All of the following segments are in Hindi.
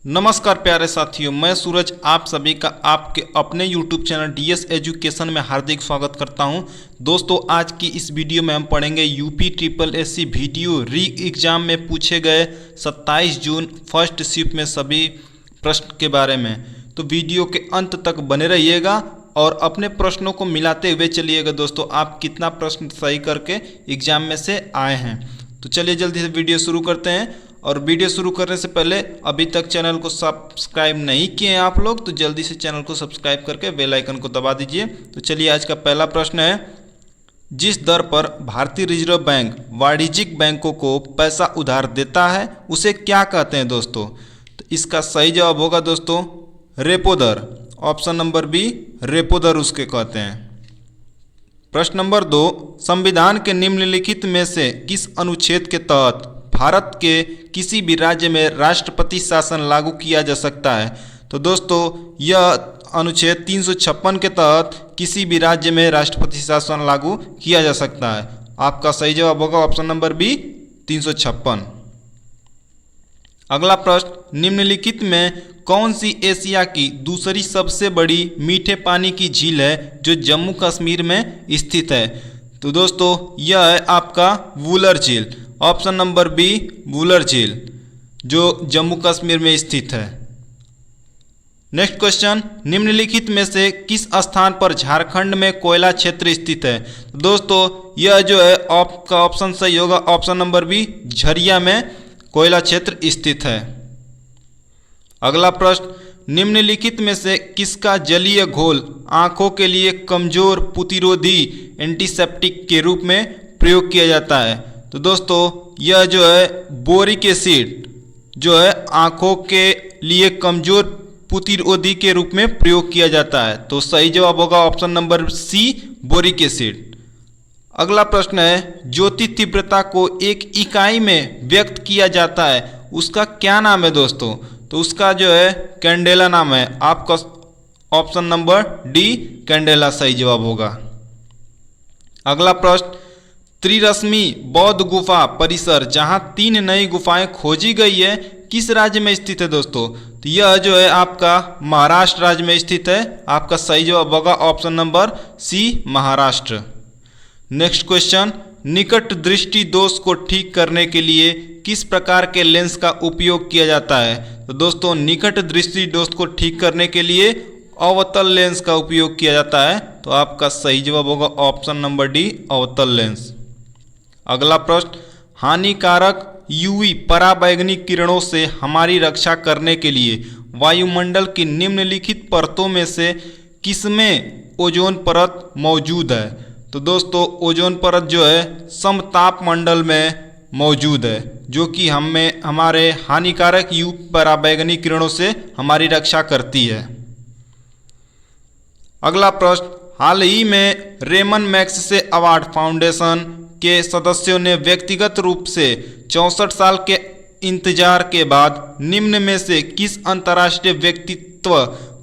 नमस्कार प्यारे साथियों, मैं सूरज आप सभी का आपके अपने YouTube चैनल DS एजुकेशन में हार्दिक स्वागत करता हूं। दोस्तों, आज की इस वीडियो में हम पढ़ेंगे यूपी SSC वीडियो री एग्ज़ाम में पूछे गए 27 जून फर्स्ट शिफ्ट में सभी प्रश्न के बारे में। तो वीडियो के अंत तक बने रहिएगा और अपने प्रश्नों को मिलाते हुए चलिएगा। दोस्तों, आप कितना प्रश्न सही करके एग्ज़ाम में से आए हैं। तो चलिए जल्दी से वीडियो शुरू करते हैं। और वीडियो शुरू करने से पहले अभी तक चैनल को सब्सक्राइब नहीं किए हैं आप लोग तो जल्दी से चैनल को सब्सक्राइब करके बेल आइकन को दबा दीजिए। तो चलिए आज का पहला प्रश्न है, जिस दर पर भारतीय रिजर्व बैंक वाणिज्यिक बैंकों को पैसा उधार देता है उसे क्या कहते हैं दोस्तों? तो इसका सही जवाब होगा दोस्तों रेपो दर। ऑप्शन नंबर बी, रेपो दर उसके कहते हैं। प्रश्न नंबर 2, संविधान के निम्नलिखित में से किस अनुच्छेद के तहत भारत के किसी भी राज्य में राष्ट्रपति शासन लागू किया जा सकता है? तो दोस्तों, यह अनुच्छेद 356 के तहत किसी भी राज्य में राष्ट्रपति शासन लागू किया जा सकता है। आपका सही जवाब होगा ऑप्शन नंबर बी, 356। अगला प्रश्न, निम्नलिखित में कौन सी एशिया की दूसरी सबसे बड़ी मीठे पानी की झील है जो जम्मू कश्मीर में स्थित है? तो दोस्तों, यह है आपका वुलर झील। ऑप्शन नंबर बी, वुलर झील जो जम्मू कश्मीर में स्थित है। नेक्स्ट क्वेश्चन, निम्नलिखित में से किस स्थान पर झारखंड में कोयला क्षेत्र स्थित है? दोस्तों, यह जो है आपका ऑप्शन सही होगा, ऑप्शन नंबर बी, झरिया में कोयला क्षेत्र स्थित है। अगला प्रश्न, निम्नलिखित में से किसका जलीय घोल आंखों के लिए कमजोर प्रतिरोधी एंटीसेप्टिक के रूप में प्रयोग किया जाता है? तो दोस्तों, यह जो है बोरिक एसिड जो है आंखों के लिए कमजोर प्रतिरोधी के रूप में प्रयोग किया जाता है। तो सही जवाब होगा option number C, boric acid. अगला प्रश्न है, ज्योति तीव्रता को एक इकाई में व्यक्त किया जाता है उसका क्या नाम है दोस्तों? तो उसका जो है कैंडेला नाम है। आपका ऑप्शन नंबर डी, कैंडेला सही जवाब होगा। अगला प्रश्न, त्रिरश्मि बौद्ध गुफा परिसर जहां 3 नई गुफाएं खोजी गई है किस राज्य में स्थित है दोस्तों? तो यह जो है आपका महाराष्ट्र राज्य में स्थित है। आपका सही जवाब होगा option number C, Maharashtra. Next question, निकट दृष्टि दोष को ठीक करने के लिए किस प्रकार के लेंस का उपयोग किया जाता है? तो दोस्तों, निकट दृष्टि दोष को ठीक करने के लिए अवतल लेंस का उपयोग किया जाता है। तो आपका सही जवाब होगा ऑप्शन नंबर डी, अवतल लेंस। अगला प्रश्न, हानिकारक यूवी पराबैंगनी किरणों से हमारी रक्षा करने के लिए वायुमंडल की निम्नलिखित परतों में से किसमें ओजोन परत मौजूद है? तो दोस्तों, ओजोन परत जो है समताप मंडल में मौजूद है जो कि हमारे हानिकारक यूवी पराबैंगनी किरणों से हमारी रक्षा करती है। अगला प्रश्न, हाल ही में रेमन मैग्सेसे अवार्ड फाउंडेशन के सदस्यों ने व्यक्तिगत रूप से 64 साल के इंतजार के बाद निम्न में से किस अंतर्राष्ट्रीय व्यक्तित्व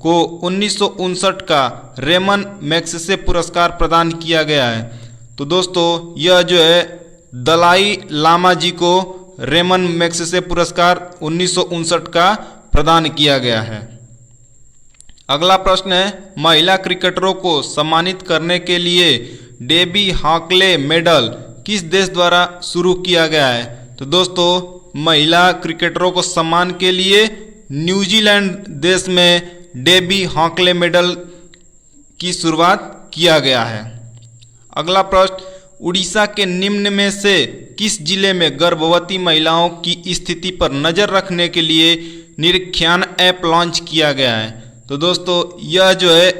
को 1959 का रेमन मैग्सेसे पुरस्कार प्रदान किया गया है? तो दोस्तों, यह जो है दलाई लामा जी को रेमन मैग्सेसे पुरस्कार 1959 का प्रदान किया गया है। अगला प्रश्न है, महिला क्रिकेटरों को सम्मानित करने के लिए डेबी हॉकले मेडल किस देश द्वारा शुरू किया गया है? तो दोस्तों, महिला क्रिकेटरों को सम्मान के लिए न्यूजीलैंड देश में डेबी हॉकले मेडल की शुरुआत किया गया है। अगला प्रश्न, उड़ीसा के निम्न में से किस जिले में गर्भवती महिलाओं की स्थिति पर नजर रखने के लिए निरीक्षण ऐप लॉन्च किया गया है? तो दोस्तों, यह जो है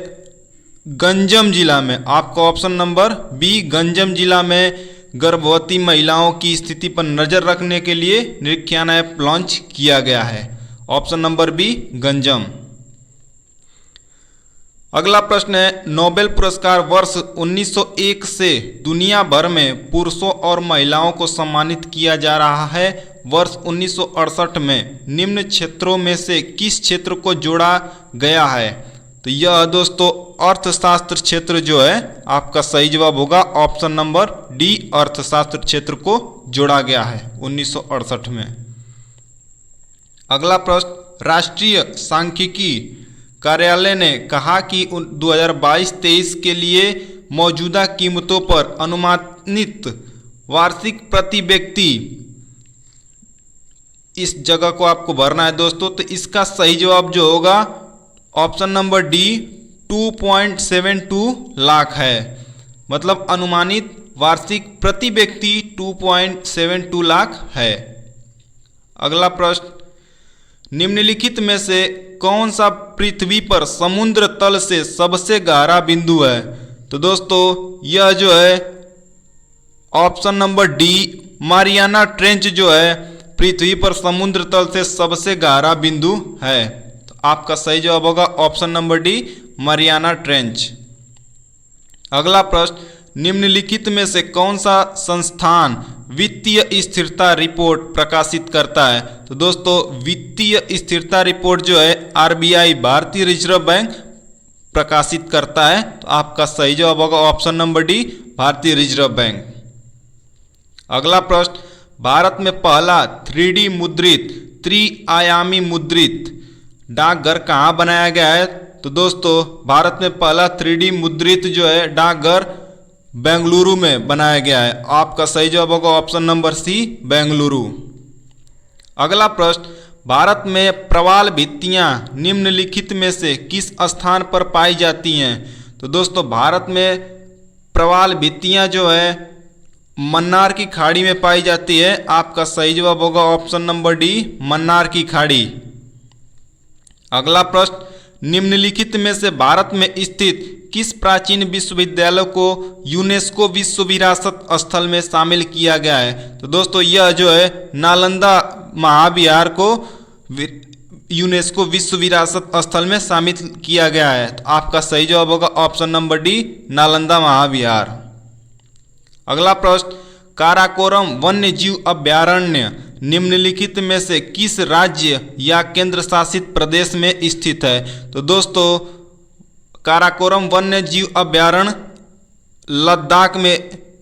गंजम जिला में, आपका ऑप्शन नंबर बी, गंजम जिला में गर्भवती महिलाओं की स्थिति पर नजर रखने के लिए निरीक्षण ऐप लॉन्च किया गया है। Option number B, Ganjam. अगला प्रश्न है, नोबेल पुरस्कार वर्ष 1901 से दुनिया भर में पुरुषों और महिलाओं को सम्मानित किया जा रहा है। वर्ष 1968 में निम्न क्षेत्रों में से किस क्षेत्र को जोड़ा गया है? तो यह दोस्तों अर्थशास्त्र क्षेत्र जो है आपका सही जवाब होगा ऑप्शन नंबर डी, अर्थशास्त्र क्षेत्र को जोड़ा गया है 1968 में। अगला प्रश्न, राष्ट्रीय सांख्यिकी कार्यालय ने कहा कि 2022-23 के लिए मौजूदा कीमतों पर अनुमानित वार्षिक प्रति व्यक्ति, इस जगह को आपको भरना है दोस्तों। तो इसका सही जवाब जो होगा ऑप्शन नंबर डी 2.72 लाख है। मतलब अनुमानित वार्षिक प्रति व्यक्ति 2.72 लाख है। अगला प्रश्न, निम्नलिखित में से कौन सा पृथ्वी पर समुद्र तल से सबसे गहरा बिंदु है? तो दोस्तों यह जो है option number D Mariana trench जो है पृथ्वी पर समुद्र तल से सबसे गहरा बिंदु है। तो आपका सही जवाब होगा option number D Mariana trench. अगला प्रश्न, निम्नलिखित में से कौन सा संस्थान वित्तीय स्थिरता रिपोर्ट प्रकाशित करता है? तो दोस्तों वित्तीय स्थिरता रिपोर्ट जो है आरबीआई भारतीय रिजर्व बैंक प्रकाशित करता है। तो आपका सही जवाब होगा ऑप्शन नंबर डी भारतीय रिजर्व बैंक। अगला प्रश्न, भारत में पहला 3D मुद्रित त्रिआयामी मुद्रित डाकघर कहाँ बनाया गया है? तो दोस्तों भारत में पहला 3D मुद्रित जो है डाकघर बेंगलुरु में बनाया गया है। आपका सही जवाब होगा ऑप्शन नंबर सी बेंगलुरु। अगला प्रश्न, भारत में प्रवाल भित्तियां निम्नलिखित में से किस स्थान पर पाई जाती हैं? तो दोस्तों भारत में प्रवाल भित्तियां जो है मन्नार की खाड़ी में पाई जाती है। आपका सही जवाब होगा ऑप्शन नंबर डी मन्नार की खाड़ी। अगला प्रश्न, निम्नलिखित में से भारत में स्थित किस प्राचीन विश्वविद्यालय को यूनेस्को विश्व विरासत स्थल में शामिल किया गया है? तो दोस्तों यह जो है नालंदा महाविहार को यूनेस्को विश्व विरासत स्थल में शामिल किया गया है। तो आपका सही जवाब होगा ऑप्शन नंबर डी नालंदा महाविहार। अगला प्रश्न, काराकोरम वन्य जीव अभयारण्य निम्नलिखित में से किस राज्य या केंद्र शासित प्रदेश में स्थित है? तो दोस्तों काराकोरम वन्य जीव अभयारण्य लद्दाख में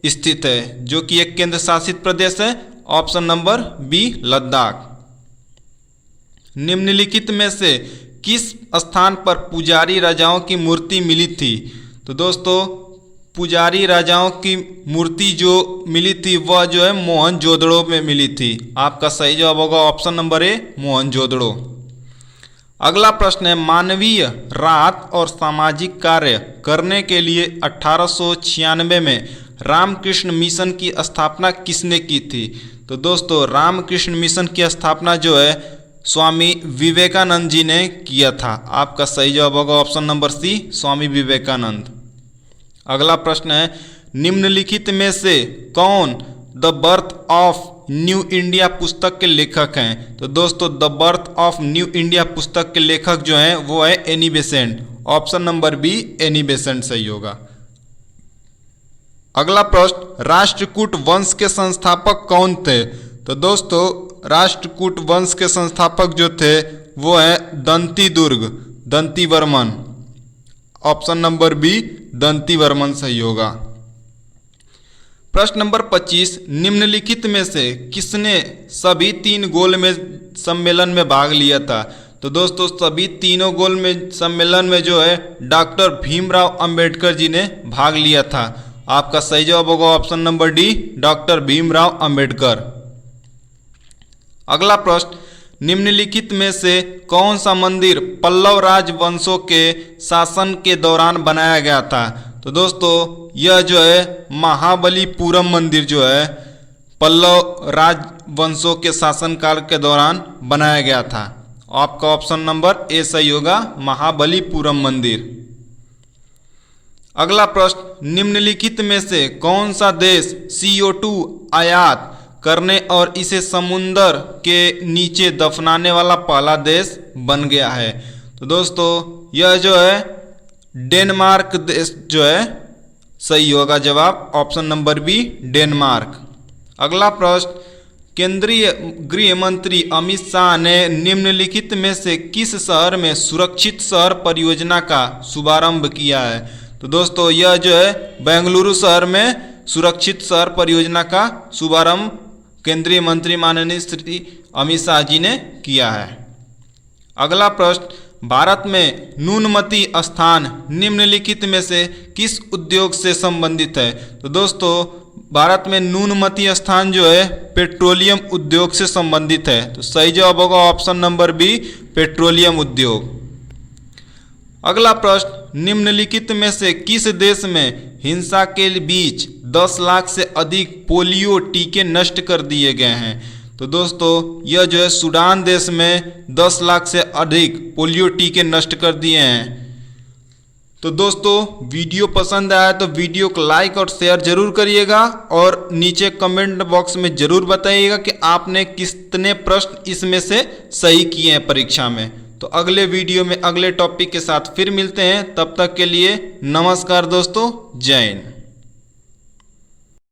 स्थित है, जो कि एक केंद्र शासित प्रदेश है। Option number B Ladakh. निम्नलिखित में से किस स्थान पर पुजारी राजाओं की मूर्ति मिली थी? तो दोस्तों पुजारी राजाओं की मूर्ति जो मिली थी वह जो है मोहनजोदड़ो में मिली थी। आपका सही जवाब होगा ऑप्शन नंबर ए मोहनजोदड़ो। अगला प्रश्न है, मानवीय राहत और सामाजिक कार्य करने के लिए 1896 में रामकृष्ण मिशन की स्थापना किसने की थी? तो दोस्तों रामकृष्ण मिशन की स्थापना जो है स्वामी विवेकानंद जी ने किया था। आपका सही जवाब होगा ऑप्शन नंबर सी स्वामी विवेकानंद। अगला प्रश्न है, निम्नलिखित में से कौन the birth of new India पुस्तक के लेखक हैं? तो दोस्तों the birth of new India पुस्तक के लेखक जो हैं वो है Annie Besant. Option number be Annie Besant सही होगा। अगला प्रश्न, राष्ट्रकूट वंश के संस्थापक कौन थे? तो दोस्तों राष्ट्रकूट वंश के संस्थापक जो थे वो है दंतीदुर्ग दंतीवर्मन। ऑप्शन नंबर बी दंतीवर्मन सही होगा। प्रश्न नंबर 25, निम्नलिखित में से किसने सभी 3 गोलमेज सम्मेलन में भाग लिया था? तो दोस्तों सभी तीनों गोलमेज सम्मेलन में जो है डॉक्टर भीमराव अंबेडकर जी ने भाग लिया था। आपका सही जवाब होगा option number D doctor Bhimrao Ambedkar. अगला प्रश्न, निम्नलिखित में से कौन सा मंदिर पल्लव राजवंशों के शासन के दौरान बनाया गया था? तो दोस्तों यह जो है महाबलीपुरम मंदिर जो है पल्लव राजवंशों के शासनकाल के दौरान बनाया गया था। आपका ऑप्शन नंबर ए सही होगा महाबलीपुरम मंदिर। अगला प्रश्न, निम्नलिखित में से कौन सा देश CO2 आयात करने और इसे समुंदर के नीचे दफनाने वाला पहला देश बन गया है? तो दोस्तों यह जो है डेनमार्क देश जो है सही होगा जवाब ऑप्शन नंबर बी डेनमार्क। अगला प्रश्न, केंद्रीय गृह मंत्री अमित शाह ने निम्नलिखित में से किस शहर में सुरक्षित शहर परियोजना का शुभारंभ किया है? तो दोस्तों यह जो है बेंगलुरु शहर में सुरक्षित शहर परियोजना का शुभारंभ केंद्रीय मंत्री माननीय श्री अमित शाह जी ने किया है। अगला प्रश्न, भारत में न्यूनमती स्थान निम्नलिखित में से किस उद्योग से संबंधित है? तो दोस्तों भारत में न्यूनमती स्थान जो है पेट्रोलियम उद्योग से संबंधित है। तो सही जवाब होगा ऑप्शन नंबर बी, पेट्रोलियम उद्योग। अगला प्रश्न, निम्नलिखित में से किस देश में हिंसा के बीच 10 लाख से अधिक पोलियो टीके नष्ट कर दिए गए हैं? तो दोस्तों यह जो है सूडान देश में 10 लाख से अधिक पोलियो टीके नष्ट कर दिए हैं। तो दोस्तों वीडियो पसंद आया तो वीडियो को लाइक और शेयर जरूर करिएगा और नीचे कमेंट बॉक्स में जरूर बताइएगा कि आपने कितने प्रश्न इसमें से सही किए हैं परीक्षा में। तो अगले वीडियो में अगले टॉपिक के साथ फिर मिलते हैं, तब तक के लिए नमस्कार दोस्तों, जय हिंद।